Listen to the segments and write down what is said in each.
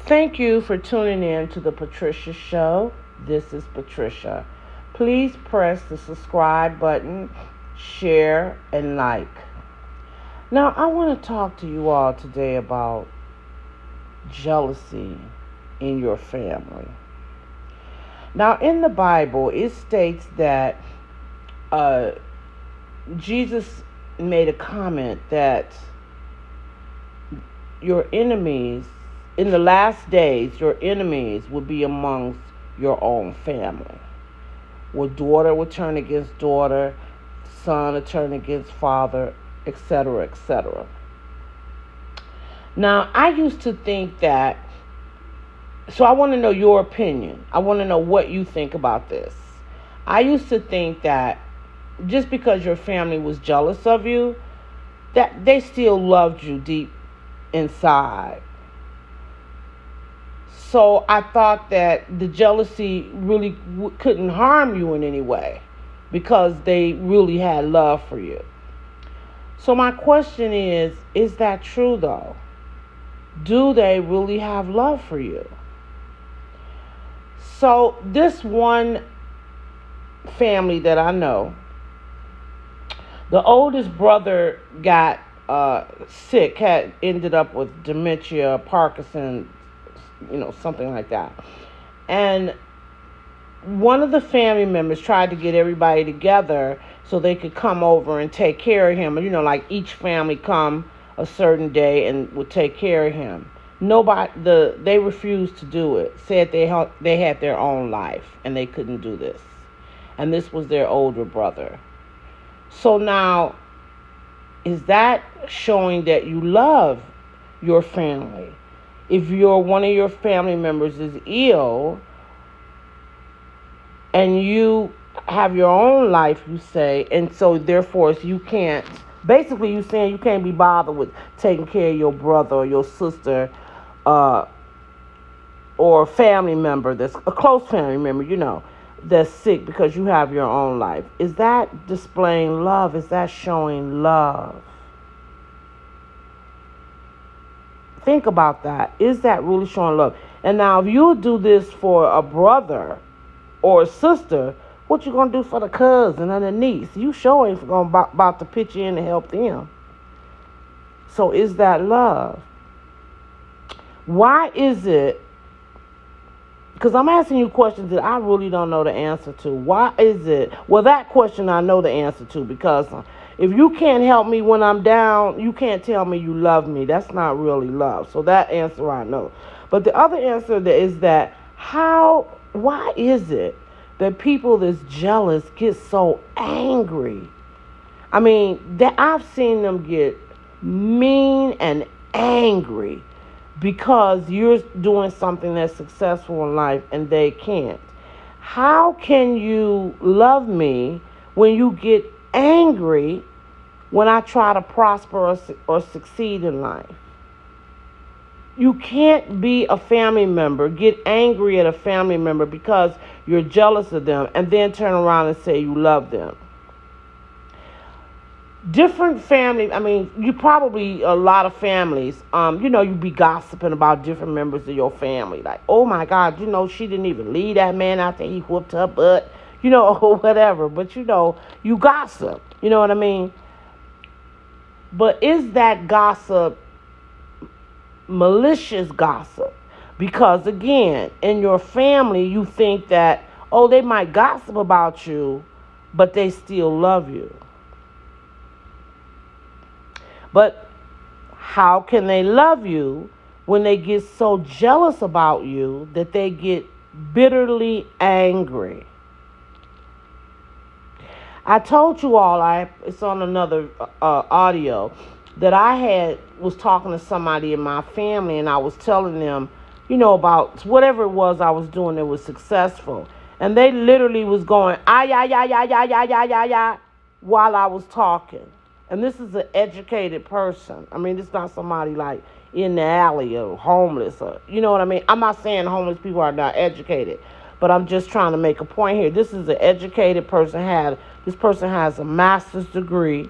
Thank you for tuning in to the Patricia Show. This is Patricia. Please press the subscribe button, share, and like. Now, I want to talk to you all today about jealousy in your family. Now, in the Bible, it states that uh, Jesus made a comment that your enemies, in the last days, your enemies will be amongst your own family. Where daughter will turn against daughter, son will turn against father, etc., etc. Now, I used to think that, so I want to know your opinion. I want to know what you think about this. I used to think that just because your family was jealous of you, that they still loved you deep inside. So I thought that the jealousy really couldn't harm you in any way because they really had love for you. So my question is that true though? Do they really have love for you? So this one family that I know, the oldest brother got sick, had ended up with dementia, Parkinson, something like that. And one of the family members tried to get everybody together so they could come over and take care of him. Like each family come a certain day and would take care of him. They refused to do it. Said they had their own life and they couldn't do this. And this was their older brother. So now, is that showing that you love your family? If one of your family members is ill and you have your own life, you say, and so therefore you can't, basically you're saying you can't be bothered with taking care of your brother or your sister or a family member that's a close family member, that's sick because you have your own life. Is that displaying love? Is that showing love? Think about that. Is that really showing love? And now if you do this for a brother or a sister, what you gonna do for the cousin and the niece? You sure ain't gonna about to pitch in to help them. So is that love? Why is it? Because I'm asking you questions that I really don't know the answer to. Why is it? Well, that question I know the answer to, because if you can't help me when I'm down, you can't tell me you love me. That's not really love. So that answer I know. But the other answer is that why is it that people that's jealous get so angry? I mean, I've seen them get mean and angry because you're doing something that's successful in life and they can't. How can you love me when you get angry when I try to prosper or succeed in life? You can't be a family member, get angry at a family member because you're jealous of them, and then turn around and say you love them. Different family, you probably, a lot of families, you be gossiping about different members of your family. Like, oh my God, she didn't even leave that man after he whooped her butt, or whatever. But, you gossip, you know what I mean? But is that gossip malicious gossip? Because again, in your family, you think that, they might gossip about you, but they still love you. But how can they love you when they get so jealous about you that they get bitterly angry? I told you all, it's on another audio, that I was talking to somebody in my family, and I was telling them, about whatever it was I was doing that was successful. And they literally was going, while I was talking. And this is an educated person. It's not somebody like in the alley or homeless, or, you know what I mean? I'm not saying homeless people are not educated, but I'm just trying to make a point here. This is an educated person. This person has a master's degree.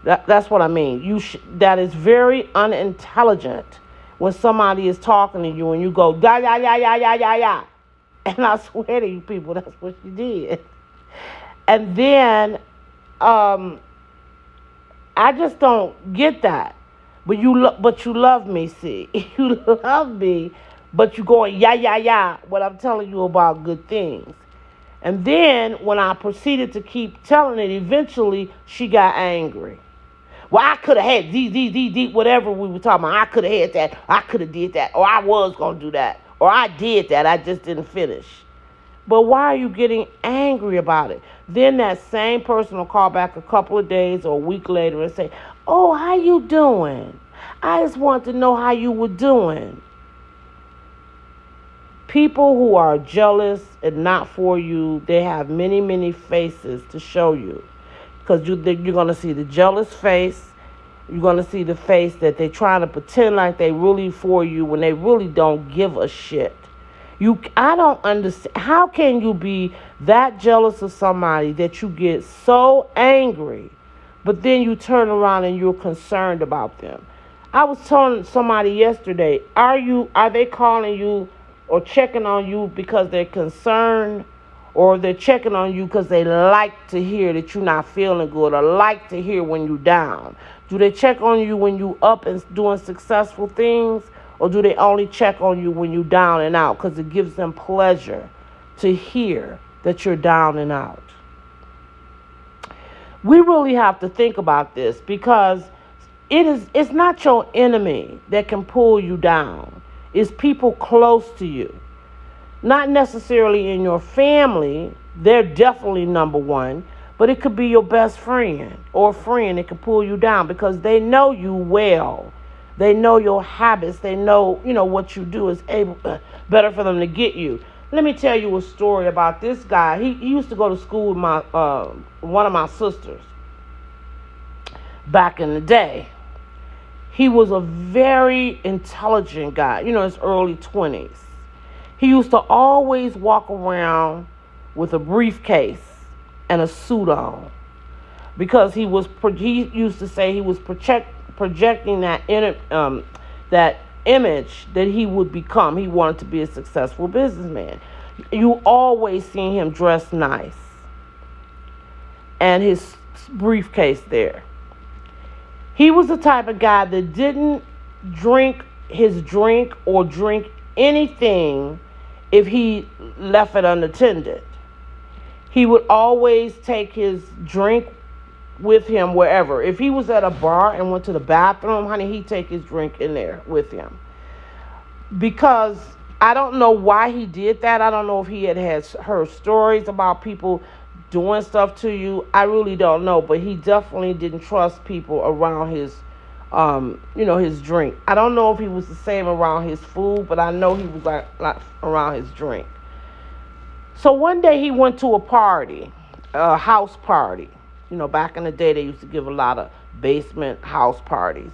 That's what I mean. That is very unintelligent when somebody is talking to you and you go, ya, ya, ya, ya, ya, ya, ya. And I swear to you people, that's what she did. And then, I just don't get that. But you love me, see. You love me, but you going, yeah, yeah, yeah, when I'm telling you about good things. And then when I proceeded to keep telling it, eventually she got angry. Well, I could have had these, whatever we were talking about. I could have had that. I could have did that. Or I was going to do that. Or I did that. I just didn't finish. But why are you getting angry about it? Then that same person will call back a couple of days or a week later and say, oh, how you doing? I just want to know how you were doing. People who are jealous and not for you, they have many, many faces to show you. Because you're going to see the jealous face. You're going to see the face that they're trying to pretend like they really for you when they really don't give a shit. I don't understand. How can you be that jealous of somebody that you get so angry, but then you turn around and you're concerned about them? I was telling somebody yesterday, are they calling you or checking on you because they're concerned, or they're checking on you because they like to hear that you're not feeling good, or like to hear when you're down? Do they check on you when you up and doing successful things? Or do they only check on you when you're down and out because it gives them pleasure to hear that you're down and out? We really have to think about this, because it's not your enemy that can pull you down. It's people close to you. Not necessarily in your family. They're definitely number one. But it could be your best friend or friend that can pull you down because they know you well. They know your habits. They know, what you do is better for them to get you. Let me tell you a story about this guy. He used to go to school with one of my sisters back in the day. He was a very intelligent guy, his early 20s. He used to always walk around with a briefcase and a suit on, because he used to say he was projecting that image that he would become. He wanted to be a successful businessman. You always seen him dressed nice and his briefcase there. He was the type of guy that didn't drink his drink or drink anything if he left it unattended. He would always take his drink with him wherever. If he was at a bar and went to the bathroom, honey, he'd take his drink in there with him. Because I don't know why he did that. I don't know if he had heard stories about people doing stuff to you. I really don't know. But he definitely didn't trust people around his, his drink. I don't know if he was the same around his food, but I know he was like around his drink. So one day he went to a party, a house party. Back in the day, they used to give a lot of basement house parties,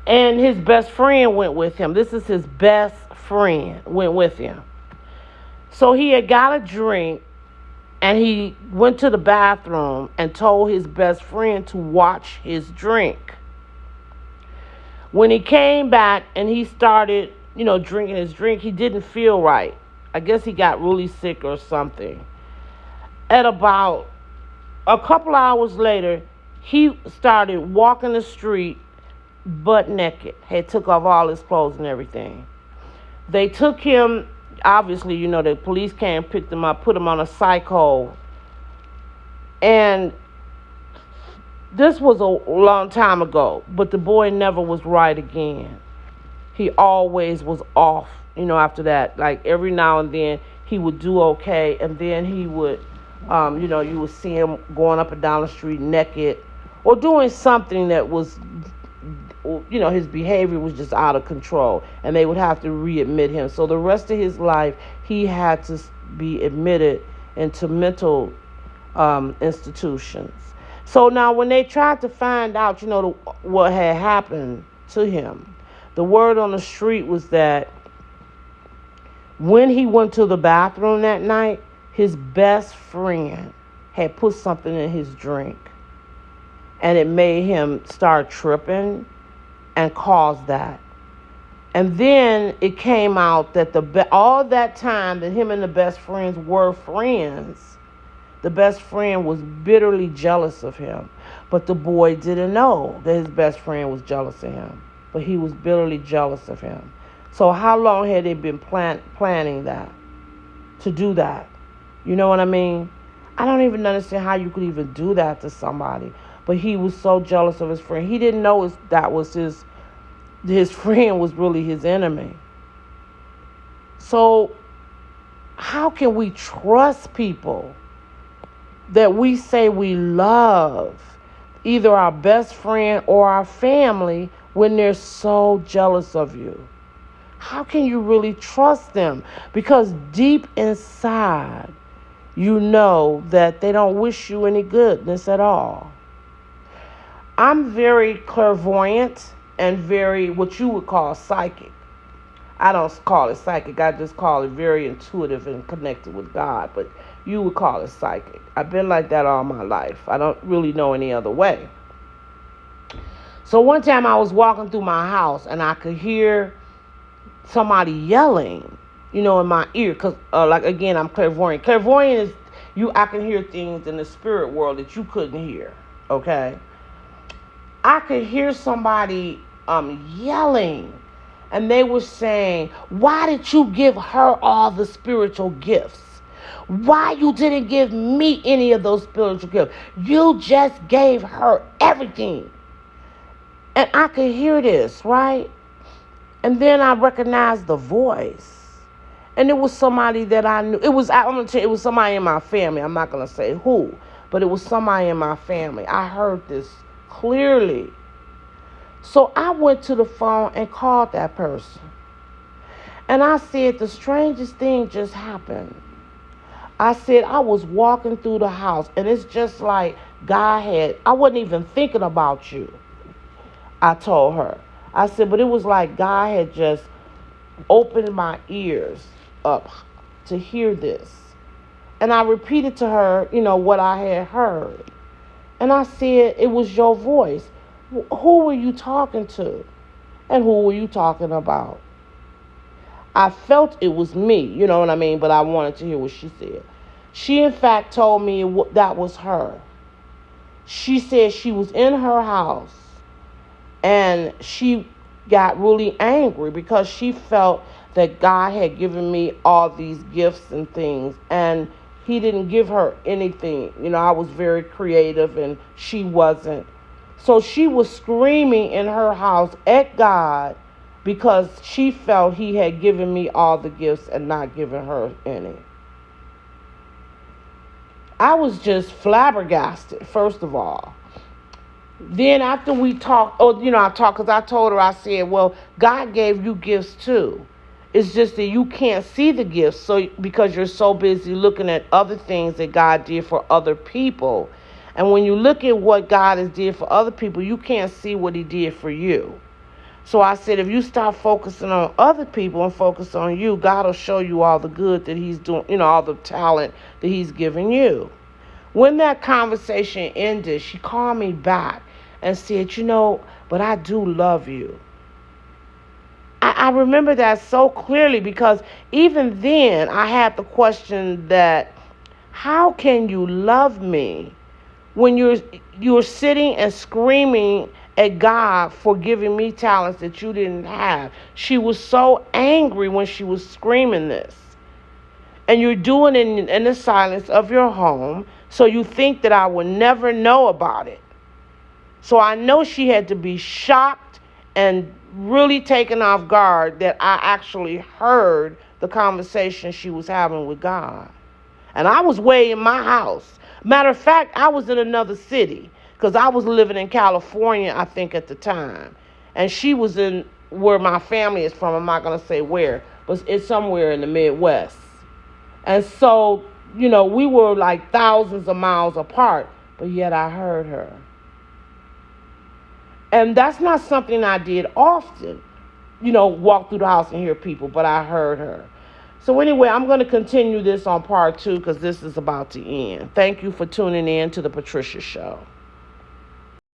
And his best friend went with him. This is his best friend went with him. So he had got a drink, and he went to the bathroom and told his best friend to watch his drink. When he came back and he started, drinking his drink, he didn't feel right. I guess he got really sick or something. At about a couple hours later, he started walking the street butt naked. Had took off all his clothes and everything. They took him, obviously, the police came, picked him up, put him on a psycho. And this was a long time ago, but the boy never was right again. He always was off, after that. Like every now and then he would do okay, and then he would you would see him going up and down the street naked or doing something that was, his behavior was just out of control, and they would have to readmit him. So the rest of his life, he had to be admitted into mental institutions. So now when they tried to find out, what had happened to him, the word on the street was that when he went to the bathroom that night, his best friend had put something in his drink, and it made him start tripping, and caused that. And then it came out that all that time that him and the best friends were friends, the best friend was bitterly jealous of him. But the boy didn't know that his best friend was jealous of him. But he was bitterly jealous of him. So how long had they been planning that? To do that? You know what I mean? I don't even understand how you could even do that to somebody. But he was so jealous of his friend. He didn't know that was his friend was really his enemy. So how can we trust people that we say we love, either our best friend or our family, when they're so jealous of you? How can you really trust them? Because deep inside, you know that they don't wish you any goodness at all. I'm very clairvoyant and very, what you would call, psychic. I don't call it psychic. I just call it very intuitive and connected with God. But you would call it psychic. I've been like that all my life. I don't really know any other way. So one time I was walking through my house and I could hear somebody yelling, in my ear. Because, again, I'm clairvoyant. Clairvoyant is, I can hear things in the spirit world that you couldn't hear. Okay? I could hear somebody yelling. And they were saying, why did you give her all the spiritual gifts? Why you didn't give me any of those spiritual gifts? You just gave her everything. And I could hear this, right? And then I recognized the voice. And it was somebody that I knew. I'm going to tell you, it was somebody in my family. I'm not going to say who, but it was somebody in my family. I heard this clearly. So I went to the phone and called that person. And I said, the strangest thing just happened. I said, I was walking through the house, and it's just like I wasn't even thinking about you. I told her. I said, but it was like God had just opened my ears up to hear this. And I repeated to her, what I had heard. And I said, it was your voice. Who were you talking to? And who were you talking about? I felt it was me, you know what I mean? But I wanted to hear what she said. She, in fact, told me that was her. She said she was in her house and she got really angry because she felt that God had given me all these gifts and things, and he didn't give her anything. I was very creative and she wasn't. So she was screaming in her house at God because she felt he had given me all the gifts and not given her any. I was just flabbergasted, first of all. Then after we talked, because I told her, I said, well, God gave you gifts too. It's just that you can't see the gifts because you're so busy looking at other things that God did for other people. And when you look at what God has did for other people, you can't see what he did for you. So I said, if you stop focusing on other people and focus on you, God will show you all the good that he's doing, all the talent that he's given you. When that conversation ended, she called me back and said, but I do love you. I remember that so clearly because even then I had the question that, how can you love me when you're sitting and screaming at God for giving me talents that you didn't have? She was so angry when she was screaming this. And you're doing it in the silence of your home, so you think that I would never know about it. So I know she had to be shocked and really taken off guard that I actually heard the conversation she was having with God. And I was way in my house. Matter of fact, I was in another city because I was living in California, I think, at the time. And she was in where my family is from. I'm not going to say where, but it's somewhere in the Midwest. And so, we were like thousands of miles apart, but yet I heard her. And that's not something I did often, walk through the house and hear people, but I heard her. So anyway, I'm going to continue this on part 2 because this is about to end. Thank you for tuning in to The Patricia Show.